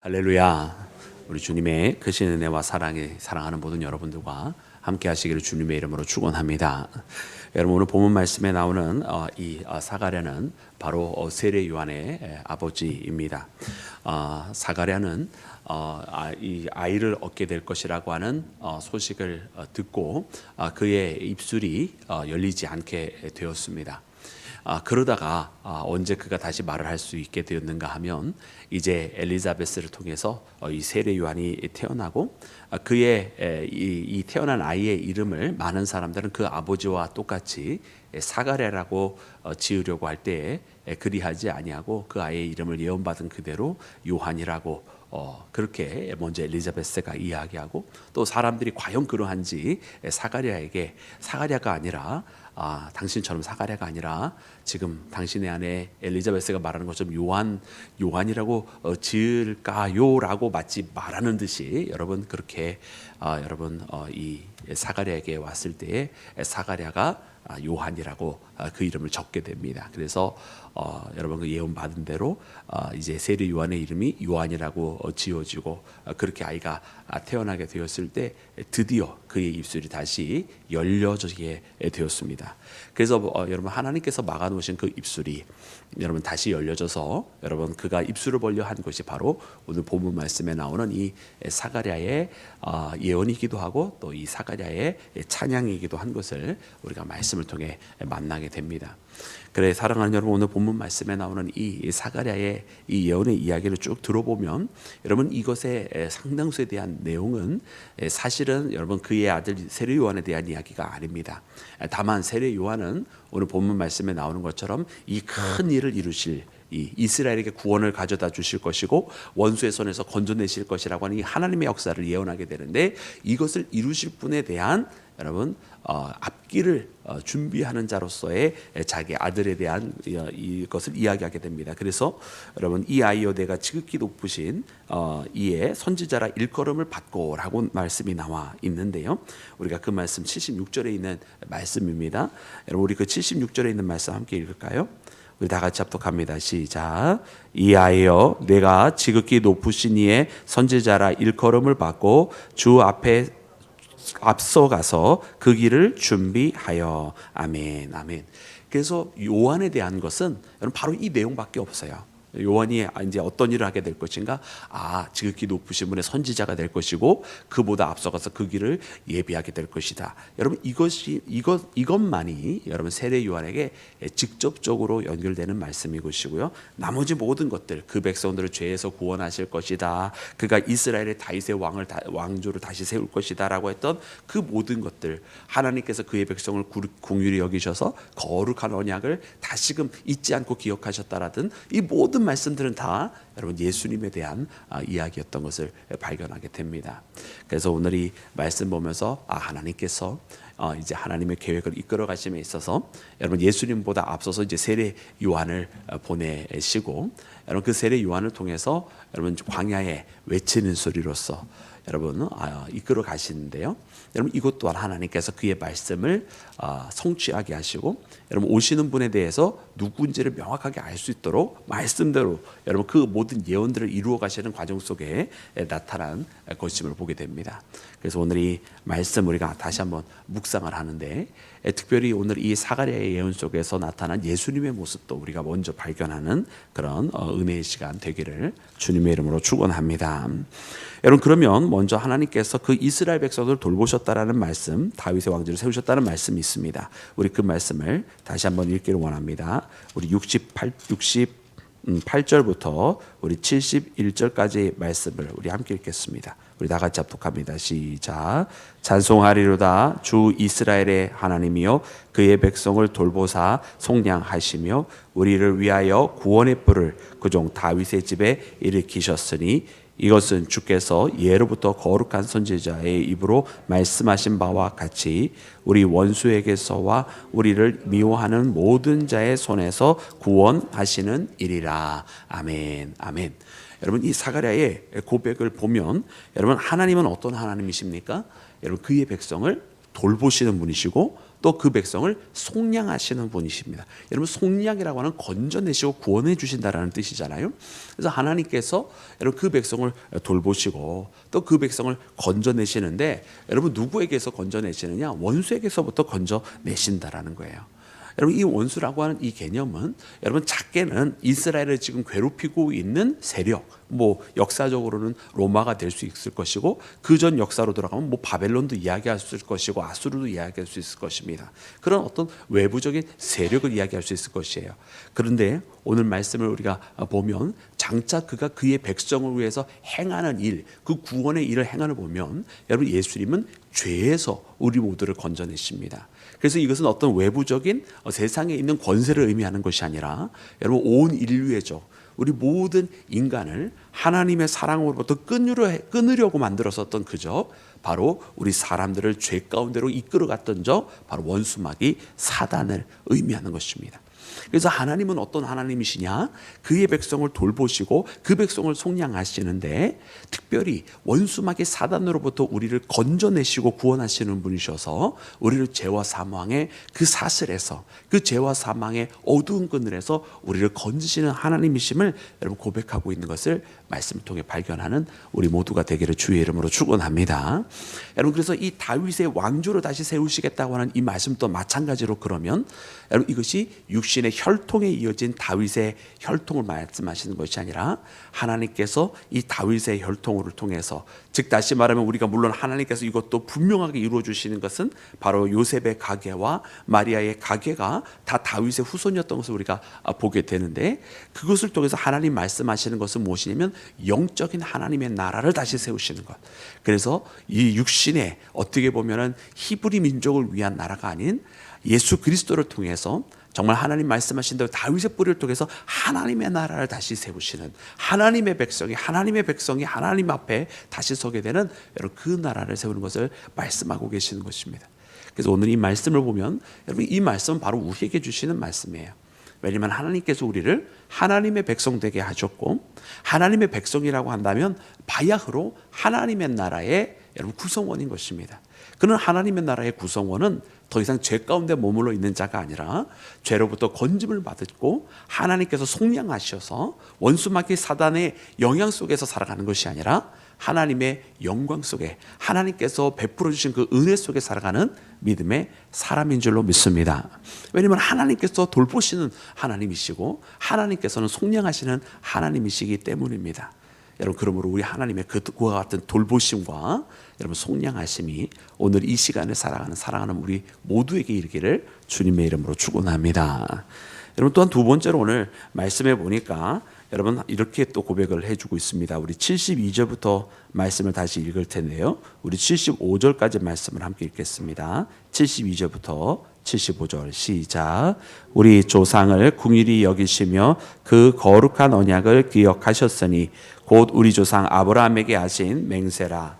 할렐루야. 우리 주님의 크신 은혜와 사랑에 사랑하는 모든 여러분들과 함께 하시기를 주님의 이름으로 축원합니다. 여러분, 오늘 본문 말씀에 나오는 이 사가랴는 바로 세례 요한의 아버지입니다. 사가랴는 이 아이를 얻게 될 것이라고 하는 소식을 듣고 그의 입술이 열리지 않게 되었습니다. 그러다가 언제 그가 다시 말을 할 수 있게 되었는가 하면 이제 엘리자베스를 통해서 이 세례 요한이 태어나고 그의 이 태어난 아이의 이름을 많은 사람들은 그 아버지와 똑같이 사가랴라고 지으려고 할 때에 그리하지 아니하고 그 아이의 이름을 예언받은 그대로 요한이라고 그렇게 먼저 엘리자베스가 이야기하고, 또 사람들이 과연 그러한지 사가랴에게 사가랴가 아니라 당신처럼 사가랴가 아니라 지금 당신의 아내 엘리자베스가 말하는 것처럼 요한이라고 지을까요라고 마치 말하는 듯이 여러분 그렇게 이 사가랴에게 왔을 때에 사가랴가 요한이라고 그 이름을 적게 됩니다. 그래서 여러분 그 예언 받은 대로 이제 세례 요한의 이름이 요한이라고 지어지고 그렇게 아이가 태어나게 되었을 때 드디어 그의 입술이 다시 열려지게 되었습니다. 그래서 여러분 하나님께서 막아놓으신 그 입술이 여러분 다시 열려져서 여러분 그가 입술을 벌려 한 것이 바로 오늘 본문 말씀에 나오는 이 사가랴의 예언이기도 하고 또 이 사가랴의 찬양이기도 한 것을 우리가 말씀을 통해 만나게 됩니다. 그래 사랑하는 여러분, 오늘 본문 말씀에 나오는 이 사가랴의 이 예언의 이야기를 쭉 들어보면 여러분 이것의 상당수에 대한 내용은 사실은 여러분 그의 아들 세례 요한에 대한 이야기가 아닙니다. 다만 세례 요한은 오늘 본문 말씀에 나오는 것처럼 이 큰 일을 이루실 이 이스라엘에게 구원을 가져다 주실 것이고 원수의 손에서 건져내실 것이라고 하는 이 하나님의 역사를 예언하게 되는데, 이것을 이루실 분에 대한 여러분 앞길을 준비하는 자로서의 자기 아들에 대한 이것을 이야기하게 됩니다. 그래서 여러분 이 아이여 내가 지극히 높으신 이의 선지자라 일컬음을 받고라고 말씀이 나와 있는데요. 우리가 그 말씀 76절에 있는 말씀입니다. 여러분 우리 그 76절에 있는 말씀 함께 읽을까요? 우리 다 같이 합독합니다. 시작. 이 아이여 내가 지극히 높으신 이의 선지자라 일컬음을 받고 주 앞에 앞서가서 그 길을 준비하여. 아멘, 아멘. 그래서 요한에 대한 것은 여러분 바로 이 내용밖에 없어요. 요한이 이제 어떤 일을 하게 될 것인가? 지극히 높으신 분의 선지자가 될 것이고 그보다 앞서가서 그 길을 예비하게 될 것이다. 여러분 이것만이 여러분 세례 요한에게 직접적으로 연결되는 말씀인 것이고요. 나머지 모든 것들, 그 백성들을 죄에서 구원하실 것이다, 그가 이스라엘의 다윗의 왕조를 다시 세울 것이다라고 했던 그 모든 것들, 하나님께서 그의 백성을 긍휼히 여기셔서 거룩한 언약을 다시금 잊지 않고 기억하셨다라든 이 모든 말씀들은 다 여러분 예수님에 대한 이야기였던 것을 발견하게 됩니다. 그래서 오늘 이 말씀 보면서 하나님께서 이제 하나님의 계획을 이끌어 가심에 있어서 여러분 예수님보다 앞서서 이제 세례 요한을 보내시고 여러분 그 세례 요한을 통해서 여러분 광야에 외치는 소리로서 여러분 이끌어 가시는데요. 여러분 이것 또한 하나님께서 그의 말씀을 성취하게 하시고 여러분 오시는 분에 대해서 누구인지를 명확하게 알 수 있도록 말씀대로 여러분 그 모든 예언들을 이루어 가시는 과정 속에 나타난 것임을 보게 됩니다. 그래서 오늘 이 말씀 우리가 다시 한번 묵상을 하는데, 특별히 오늘 이 사가랴의 예언 속에서 나타난 예수님의 모습도 우리가 먼저 발견하는 그런 은혜의 시간 되기를 주님의 이름으로 축원합니다. 여러분 그러면 먼저 하나님께서 그 이스라엘 백성들을 돌보셨다라는 말씀, 다윗의 왕조를 세우셨다는 말씀이 있습니다. 우리 그 말씀을 다시 한번 읽기를 원합니다. 우리 68절부터 우리 71절까지의 말씀을 우리 함께 읽겠습니다. 우리 다 같이 합독합니다. 시작. 찬송하리로다 주 이스라엘의 하나님이여 그의 백성을 돌보사 속량하시며 우리를 위하여 구원의 뿔을 그 종 다윗의 집에 일으키셨으니 이것은 주께서 예로부터 거룩한 선지자의 입으로 말씀하신 바와 같이 우리 원수에게서와 우리를 미워하는 모든 자의 손에서 구원하시는 일이라. 아멘, 아멘. 여러분 이 사가랴의 고백을 보면 여러분 하나님은 어떤 하나님이십니까? 여러분 그의 백성을 돌보시는 분이시고 또 그 백성을 속량하시는 분이십니다. 여러분, 속량이라고 하는 건져내시고 구원해 주신다라는 뜻이잖아요. 그래서 하나님께서 여러분 그 백성을 돌보시고 또 그 백성을 건져내시는데, 여러분 누구에게서 건져내시느냐? 원수에게서부터 건져내신다라는 거예요. 여러분, 이 원수라고 하는 이 개념은 여러분 작게는 이스라엘을 지금 괴롭히고 있는 세력, 역사적으로는 로마가 될 수 있을 것이고, 그 전 역사로 돌아가면 바벨론도 이야기할 수 있을 것이고 아수르도 이야기할 수 있을 것입니다. 그런 어떤 외부적인 세력을 이야기할 수 있을 것이에요. 그런데 오늘 말씀을 우리가 보면 장차 그가 그의 백성을 위해서 행하는 일, 그 구원의 일을 행하는 보면 여러분 예수님은 죄에서 우리 모두를 건져내십니다. 그래서 이것은 어떤 외부적인 세상에 있는 권세를 의미하는 것이 아니라 여러분 온 인류의죠, 우리 모든 인간을 하나님의 사랑으로부터 끊으려고 만들었었던 그저 바로 우리 사람들을 죄 가운데로 이끌어갔던 바로 원수마귀 사단을 의미하는 것입니다. 그래서 하나님은 어떤 하나님이시냐? 그의 백성을 돌보시고 그 백성을 속량하시는데, 특별히 원수마귀 사단으로부터 우리를 건져내시고 구원하시는 분이셔서 우리를 죄와 사망의 그 사슬에서, 그 죄와 사망의 어두운 그늘에서 우리를 건지시는 하나님이심을 여러분 고백하고 있는 것을 말씀을 통해 발견하는 우리 모두가 되기를 주의 이름으로 축원합니다. 여러분, 그래서 이 다윗의 왕조를 다시 세우시겠다고 하는 이 말씀도 마찬가지로, 그러면 여러분 이것이 육신의 혈통에 이어진 다윗의 혈통을 말씀하시는 것이 아니라 하나님께서 이 다윗의 혈통을 통해서, 즉 다시 말하면 우리가 물론 하나님께서 이것도 분명하게 이루어 주시는 것은 바로 요셉의 가계와 마리아의 가계가 다 다윗의 후손이었던 것을 우리가 보게 되는데, 그것을 통해서 하나님 말씀하시는 것은 무엇이냐면 영적인 하나님의 나라를 다시 세우시는 것. 그래서 이 육신의 어떻게 보면은 히브리 민족을 위한 나라가 아닌 예수 그리스도를 통해서 정말 하나님 말씀하신 대로 다윗의 뿌리를 통해서 하나님의 나라를 다시 세우시는, 하나님의 백성이 하나님 앞에 다시 서게 되는 여러분 그 나라를 세우는 것을 말씀하고 계시는 것입니다. 그래서 오늘 이 말씀을 보면 여러분 이 말씀은 바로 우리에게 주시는 말씀이에요. 왜냐하면 하나님께서 우리를 하나님의 백성 되게 하셨고, 하나님의 백성이라고 한다면 바야흐로 하나님의 나라의 여러분 구성원인 것입니다. 그는 하나님의 나라의 구성원은 더 이상 죄 가운데 머물러 있는 자가 아니라 죄로부터 건짐을 받았고 하나님께서 속량하셔서 원수마귀 사단의 영향 속에서 살아가는 것이 아니라 하나님의 영광 속에, 하나님께서 베풀어 주신 그 은혜 속에 살아가는 믿음의 사람인 줄로 믿습니다. 왜냐하면 하나님께서 돌보시는 하나님이시고 하나님께서는 속량하시는 하나님이시기 때문입니다. 여러분, 그러므로 우리 하나님의 그와 같은 돌보심과 여러분 속량하심이 오늘 이 시간에 사랑하는 우리 모두에게 이르기를 주님의 이름으로 축원합니다. 여러분, 또한 두 번째로 오늘 말씀해 보니까 여러분 이렇게 또 고백을 해주고 있습니다. 우리 72절부터 말씀을 다시 읽을 텐데요, 우리 75절까지 말씀을 함께 읽겠습니다. 72절부터 75절 시작. 우리 조상을 긍휼히 여기시며 그 거룩한 언약을 기억하셨으니 곧 우리 조상 아브라함에게 하신 맹세라.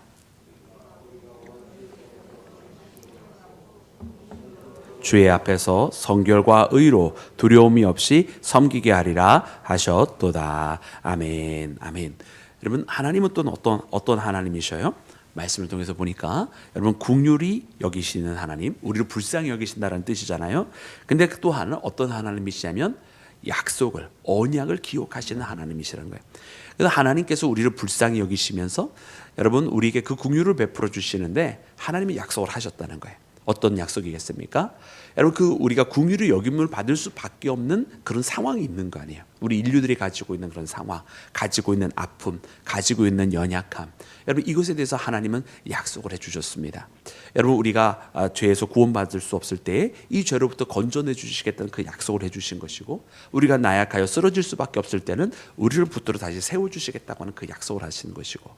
주의 앞에서 성결과 의로 두려움이 없이 섬기게 하리라 하셨도다. 아멘. 아멘. 여러분, 하나님은 또 어떤 하나님이셔요? 말씀을 통해서 보니까 여러분 긍휼히 여기시는 하나님, 우리를 불쌍히 여기신다는 뜻이잖아요. 근데 또한 어떤 하나님이시냐면 약속을, 언약을 기억하시는 하나님이시라는 거예요. 그래서 하나님께서 우리를 불쌍히 여기시면서 여러분 우리에게 그 긍휼을 베풀어 주시는데 하나님이 약속을 하셨다는 거예요. 어떤 약속이겠습니까? 여러분, 그 우리가 긍휼의 여김을 받을 수밖에 없는 그런 상황이 있는 거 아니에요. 우리 인류들이 가지고 있는 그런 상황, 가지고 있는 아픔, 가지고 있는 연약함, 여러분 이것에 대해서 하나님은 약속을 해주셨습니다. 여러분, 우리가 죄에서 구원받을 수 없을 때 이 죄로부터 건져내 주시겠다는 그 약속을 해주신 것이고, 우리가 나약하여 쓰러질 수밖에 없을 때는 우리를 붙들어 다시 세워주시겠다고 하는 그 약속을 하시는 것이고,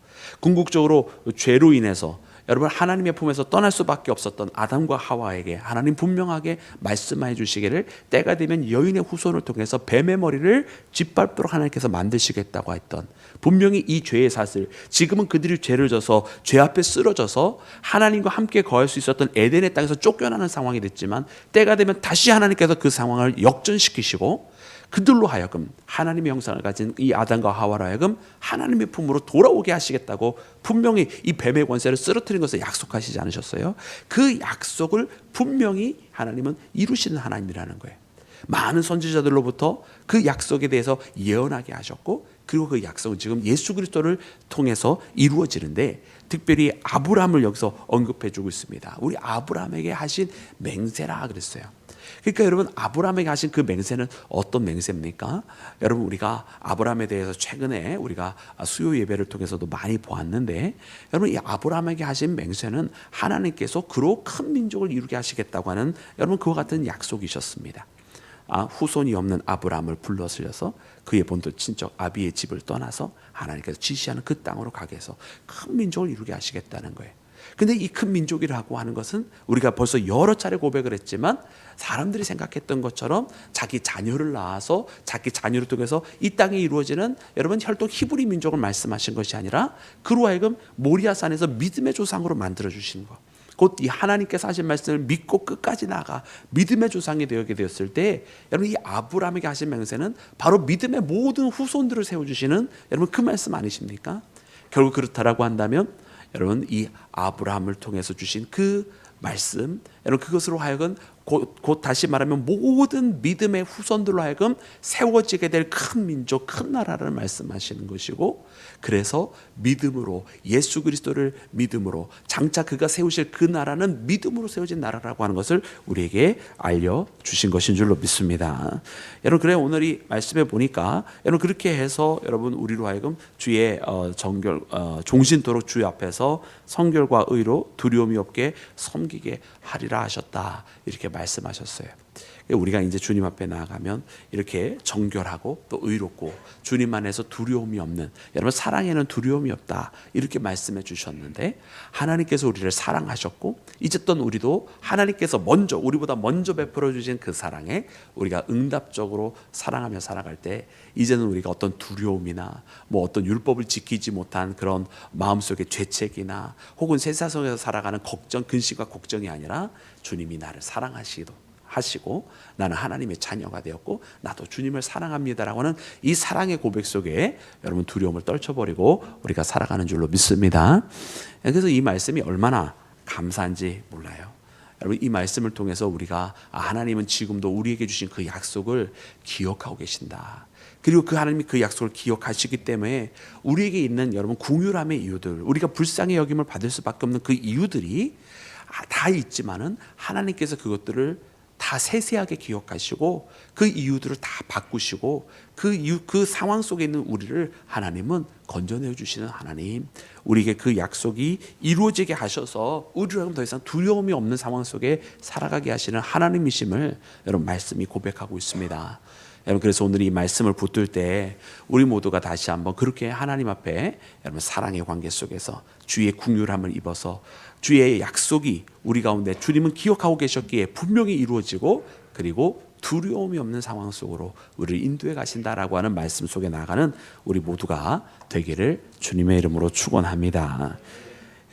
궁극적으로 죄로 인해서 여러분 하나님의 품에서 떠날 수밖에 없었던 아담과 하와에게 하나님 분명하게 말씀해 주시기를 때가 되면 여인의 후손을 통해서 뱀의 머리를 짓밟도록 하나님께서 만드시겠다고 했던, 분명히 이 죄의 사슬, 지금은 그들이 죄를 져서 죄 앞에 쓰러져서 하나님과 함께 거할 수 있었던 에덴의 땅에서 쫓겨나는 상황이 됐지만 때가 되면 다시 하나님께서 그 상황을 역전시키시고 그들로 하여금 하나님의 형상을 가진 이 아담과 하와로 하여금 하나님의 품으로 돌아오게 하시겠다고 분명히 이 뱀의 권세를 쓰러뜨린 것을 약속하시지 않으셨어요? 그 약속을 분명히 하나님은 이루시는 하나님이라는 거예요. 많은 선지자들로부터 그 약속에 대해서 예언하게 하셨고, 그리고 그 약속은 지금 예수 그리스도를 통해서 이루어지는데, 특별히 아브라함을 여기서 언급해 주고 있습니다. 우리 아브라함에게 하신 맹세라 그랬어요. 그러니까 여러분, 아브라함에게 하신 그 맹세는 어떤 맹세입니까? 여러분, 우리가 아브라함에 대해서 최근에 우리가 수요 예배를 통해서도 많이 보았는데, 여러분, 이 아브라함에게 하신 맹세는 하나님께서 그로 큰 민족을 이루게 하시겠다고 하는, 여러분, 그와 같은 약속이셨습니다. 후손이 없는 아브라함을 불러들여서 그의 본토 친척 아비의 집을 떠나서 하나님께서 지시하는 그 땅으로 가게 해서 큰 민족을 이루게 하시겠다는 거예요. 근데 이 큰 민족이라고 하는 것은 우리가 벌써 여러 차례 고백을 했지만, 사람들이 생각했던 것처럼 자기 자녀를 낳아서 자기 자녀를 통해서 이 땅에 이루어지는, 여러분, 혈통 히브리 민족을 말씀하신 것이 아니라 그로 하여금 모리아산에서 믿음의 조상으로 만들어 주신 것, 곧 이 하나님께서 하신 말씀을 믿고 끝까지 나아가 믿음의 조상이 되게 되었을 때, 여러분, 이 아브라함에게 하신 맹세는 바로 믿음의 모든 후손들을 세워주시는, 여러분, 그 말씀 아니십니까? 결국 그렇다라고 한다면, 여러분, 이 아브라함을 통해서 주신 그 말씀, 여러분, 그것으로 하여금 곧 다시 말하면 모든 믿음의 후손들로 하여금 세워지게 될 큰 민족, 큰 나라를 말씀하시는 것이고, 그래서 믿음으로, 예수 그리스도를 믿음으로, 장차 그가 세우실 그 나라는 믿음으로 세워진 나라라고 하는 것을 우리에게 알려주신 것인 줄로 믿습니다. 여러분, 그래 오늘 이 말씀에 보니까, 여러분, 그렇게 해서 여러분 우리로 하여금 주의 종신토록 주 앞에서 성결과 의로 두려움이 없게 섬기게 하리라 하셨다, 이렇게 말씀하셨어요. 우리가 이제 주님 앞에 나아가면 이렇게 정결하고 또 의롭고 주님 안에서 두려움이 없는, 여러분, 사랑에는 두려움이 없다, 이렇게 말씀해 주셨는데, 하나님께서 우리를 사랑하셨고 이제껏 우리도 하나님께서 먼저, 우리보다 먼저 베풀어 주신 그 사랑에 우리가 응답적으로 사랑하며 살아갈 때, 이제는 우리가 어떤 두려움이나 어떤 율법을 지키지 못한 그런 마음속의 죄책이나 혹은 세상에서 살아가는 걱정, 근심과 걱정이 아니라, 주님이 나를 사랑하시고 나는 하나님의 자녀가 되었고 나도 주님을 사랑합니다라고 하는 이 사랑의 고백 속에 여러분 두려움을 떨쳐버리고 우리가 살아가는 줄로 믿습니다. 그래서 이 말씀이 얼마나 감사한지 몰라요. 여러분, 이 말씀을 통해서 우리가 하나님은 지금도 우리에게 주신 그 약속을 기억하고 계신다. 그리고 그 하나님이 그 약속을 기억하시기 때문에 우리에게 있는, 여러분, 궁휼함의 이유들, 우리가 불쌍히 여김을 받을 수밖에 없는 그 이유들이 다 있지만은, 하나님께서 그것들을 다 세세하게 기억하시고 그 이유들을 다 바꾸시고 그 상황 속에 있는 우리를 하나님은 건져내 주시는 하나님, 우리에게 그 약속이 이루어지게 하셔서 우리라면 더 이상 두려움이 없는 상황 속에 살아가게 하시는 하나님이심을 여러분 말씀이 고백하고 있습니다. 여러분, 그래서 오늘 이 말씀을 붙들 때 우리 모두가 다시 한번 그렇게 하나님 앞에, 여러분, 사랑의 관계 속에서 주의 긍휼함을 입어서 주의 약속이 우리 가운데 주님은 기억하고 계셨기에 분명히 이루어지고, 그리고 두려움이 없는 상황 속으로 우리를 인도해 가신다라고 하는 말씀 속에 나아가는 우리 모두가 되기를 주님의 이름으로 축원합니다.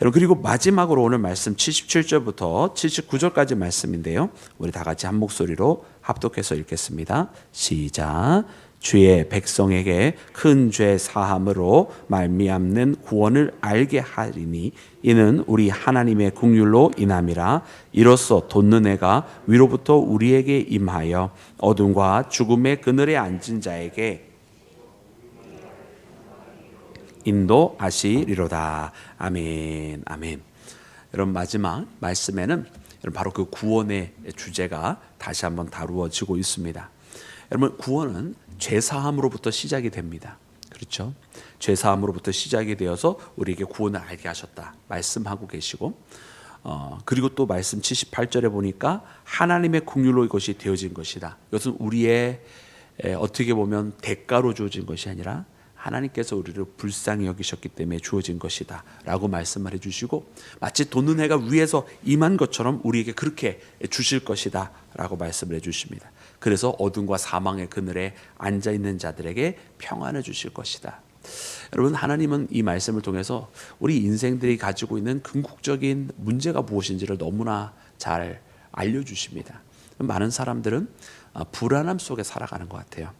여러분, 그리고 마지막으로 오늘 말씀 77절부터 79절까지 말씀인데요, 우리 다 같이 한 목소리로 합독해서 읽겠습니다. 시작. 주의 백성에게 큰 죄 사함으로 말미암는 구원을 알게 하리니 이는 우리 하나님의 긍휼로 인함이라. 이로써 돋는 해가 위로부터 우리에게 임하여 어둠과 죽음의 그늘에 앉은 자에게 인도하시리로다. 아멘. 아멘. 여러분, 마지막 말씀에는 바로 그 구원의 주제가 다시 한번 다루어지고 있습니다. 여러분, 구원은 죄사함으로부터 시작이 됩니다. 그렇죠? 죄사함으로부터 시작이 되어서 우리에게 구원을 알게 하셨다 말씀하고 계시고, 그리고 또 말씀 78절에 보니까 하나님의 긍휼로 이것이 되어진 것이다. 이것은 우리의 어떻게 보면 대가로 주어진 것이 아니라 하나님께서 우리를 불쌍히 여기셨기 때문에 주어진 것이다 라고 말씀을 해주시고, 마치 돋는 해가 위에서 임한 것처럼 우리에게 그렇게 주실 것이다 라고 말씀을 해주십니다. 그래서 어둠과 사망의 그늘에 앉아있는 자들에게 평안을 주실 것이다. 여러분, 하나님은 이 말씀을 통해서 우리 인생들이 가지고 있는 궁극적인 문제가 무엇인지를 너무나 잘 알려주십니다. 많은 사람들은 불안함 속에 살아가는 것 같아요.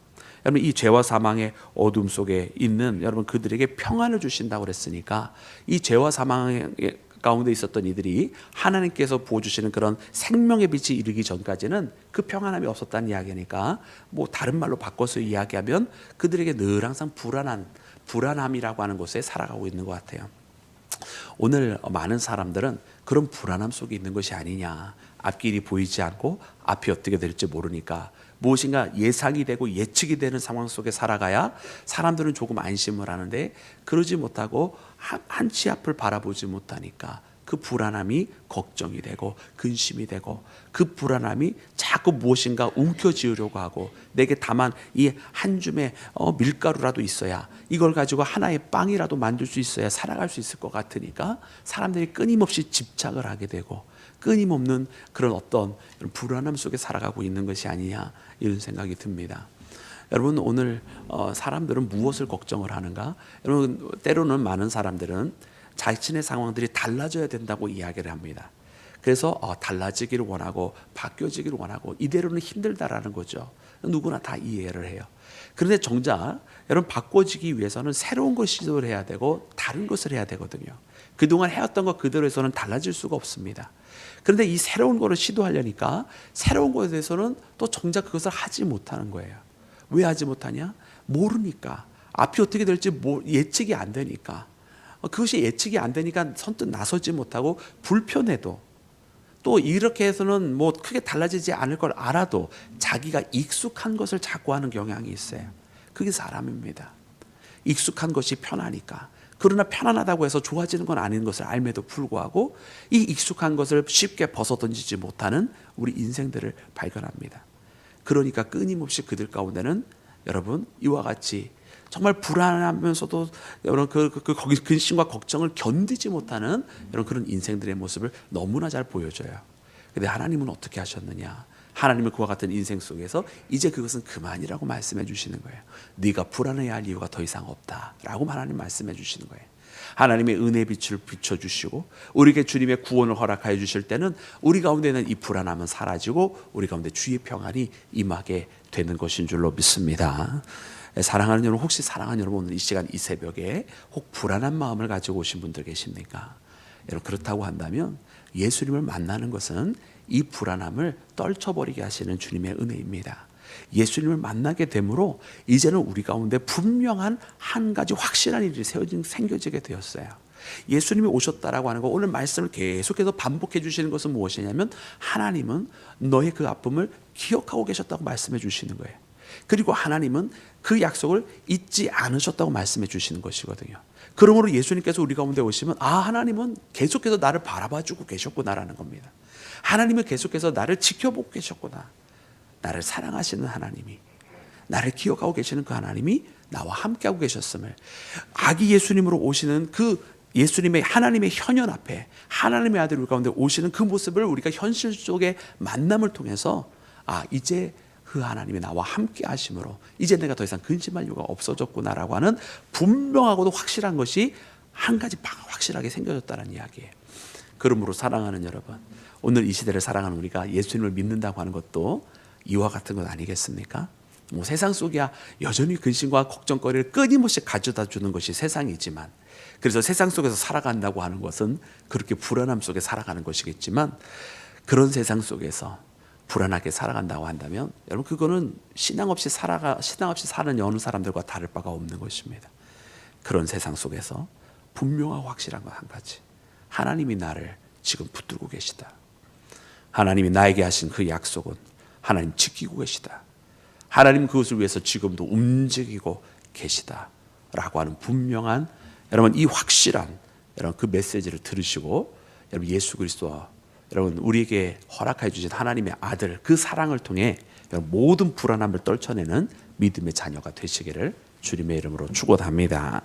여러분 이 죄와 사망의 어둠 속에 있는 여러분 그들에게 평안을 주신다고 그랬으니까 이 죄와 사망의 가운데 있었던 이들이 하나님께서 부어주시는 그런 생명의 빛이 이르기 전까지는 그 평안함이 없었다는 이야기니까 뭐 다른 말로 바꿔서 이야기하면 그들에게 늘 항상 불안함이라고 하는 곳에 살아가고 있는 것 같아요. 오늘 많은 사람들은 그런 불안함 속에 있는 것이 아니냐. 앞길이 보이지 않고 앞이 어떻게 될지 모르니까 무엇인가 예상이 되고 예측이 되는 상황 속에 살아가야 사람들은 조금 안심을 하는데 그러지 못하고 한 치 앞을 바라보지 못하니까 그 불안함이 걱정이 되고 근심이 되고 그 불안함이 자꾸 무엇인가 움켜쥐으려고 하고 내게 다만 이 한 줌의 밀가루라도 있어야 이걸 가지고 하나의 빵이라도 만들 수 있어야 살아갈 수 있을 것 같으니까 사람들이 끊임없이 집착을 하게 되고 끊임없는 그런 어떤 불안함 속에 살아가고 있는 것이 아니냐 이런 생각이 듭니다. 여러분 오늘 사람들은 무엇을 걱정을 하는가? 여러분 때로는 많은 사람들은 자신의 상황들이 달라져야 된다고 이야기를 합니다. 그래서 달라지기를 원하고 바뀌어지기를 원하고 이대로는 힘들다라는 거죠. 누구나 다 이해를 해요. 그런데 정작 여러분 바꿔지기 위해서는 새로운 걸 시도를 해야 되고 다른 것을 해야 되거든요. 그동안 해왔던 것 그대로 해서는 달라질 수가 없습니다. 그런데 이 새로운 거를 시도하려니까 새로운 것에 대해서는 또 정작 그것을 하지 못하는 거예요. 왜 하지 못하냐? 모르니까. 앞이 어떻게 될지 예측이 안 되니까. 그것이 예측이 안 되니까 선뜻 나서지 못하고 불편해도 또 이렇게 해서는 뭐 크게 달라지지 않을 걸 알아도 자기가 익숙한 것을 자꾸 하는 경향이 있어요. 그게 사람입니다. 익숙한 것이 편하니까. 그러나 편안하다고 해서 좋아지는 건 아닌 것을 알매도 불구하고 이 익숙한 것을 쉽게 벗어던지지 못하는 우리 인생들을 발견합니다. 그러니까 끊임없이 그들 가운데는 여러분 이와 같이 정말 불안하면서도 여러분 거기 근심과 걱정을 견디지 못하는 여러분 그런 인생들의 모습을 너무나 잘 보여줘요. 근데 하나님은 어떻게 하셨느냐? 하나님은 그와 같은 인생 속에서 이제 그것은 그만이라고 말씀해 주시는 거예요. 네가 불안해야 할 이유가 더 이상 없다라고 하나님 말씀해 주시는 거예요. 하나님의 은혜의 빛을 비춰주시고 우리에게 주님의 구원을 허락하여 주실 때는 우리 가운데 있는 이 불안함은 사라지고 우리 가운데 주의 평안이 임하게 되는 것인 줄로 믿습니다. 사랑하는 여러분, 혹시 사랑하는 여러분 오늘 이 시간 이 새벽에 혹 불안한 마음을 가지고 오신 분들 계십니까? 여러분 그렇다고 한다면 예수님을 만나는 것은 이 불안함을 떨쳐버리게 하시는 주님의 은혜입니다. 예수님을 만나게 되므로 이제는 우리 가운데 분명한 한 가지 확실한 일이 생겨지게 되었어요. 예수님이 오셨다라고 하는 거 오늘 말씀을 계속해서 반복해 주시는 것은 무엇이냐면 하나님은 너의 그 아픔을 기억하고 계셨다고 말씀해 주시는 거예요. 그리고 하나님은 그 약속을 잊지 않으셨다고 말씀해 주시는 것이거든요. 그러므로 예수님께서 우리 가운데 오시면 하나님은 계속해서 나를 바라봐주고 계셨구나라는 겁니다. 하나님은 계속해서 나를 지켜보고 계셨구나. 나를 사랑하시는 하나님이, 나를 기억하고 계시는 그 하나님이 나와 함께하고 계셨음을, 아기 예수님으로 오시는 그 예수님의 하나님의 현현 앞에 하나님의 아들 우리 가운데 오시는 그 모습을 우리가 현실 속의 만남을 통해서 이제 그 하나님이 나와 함께 하심으로 이제 내가 더 이상 근심할 이유가 없어졌구나라고 하는 분명하고도 확실한 것이 한 가지 확실하게 생겨졌다는 이야기예요. 그러므로 사랑하는 여러분, 오늘 이 시대를 사랑하는 우리가 예수님을 믿는다고 하는 것도 이와 같은 것 아니겠습니까? 뭐 세상 속이야 여전히 근심과 걱정거리를 끊임없이 가져다 주는 것이 세상이지만, 그래서 세상 속에서 살아간다고 하는 것은 그렇게 불안함 속에 살아가는 것이겠지만, 그런 세상 속에서 불안하게 살아간다고 한다면 여러분 그거는 신앙 없이 사는 여느 사람들과 다를 바가 없는 것입니다. 그런 세상 속에서 분명하고 확실한 것 한 가지, 하나님이 나를 지금 붙들고 계시다. 하나님이 나에게 하신 그 약속은 하나님 지키고 계시다. 하나님 그것을 위해서 지금도 움직이고 계시다라고 하는 분명한 여러분 이 확실한 여러분 그 메시지를 들으시고 여러분 예수 그리스도와 여러분 우리에게 허락해 주신 하나님의 아들 그 사랑을 통해 여러분 모든 불안함을 떨쳐내는 믿음의 자녀가 되시기를 주님의 이름으로 축원합니다.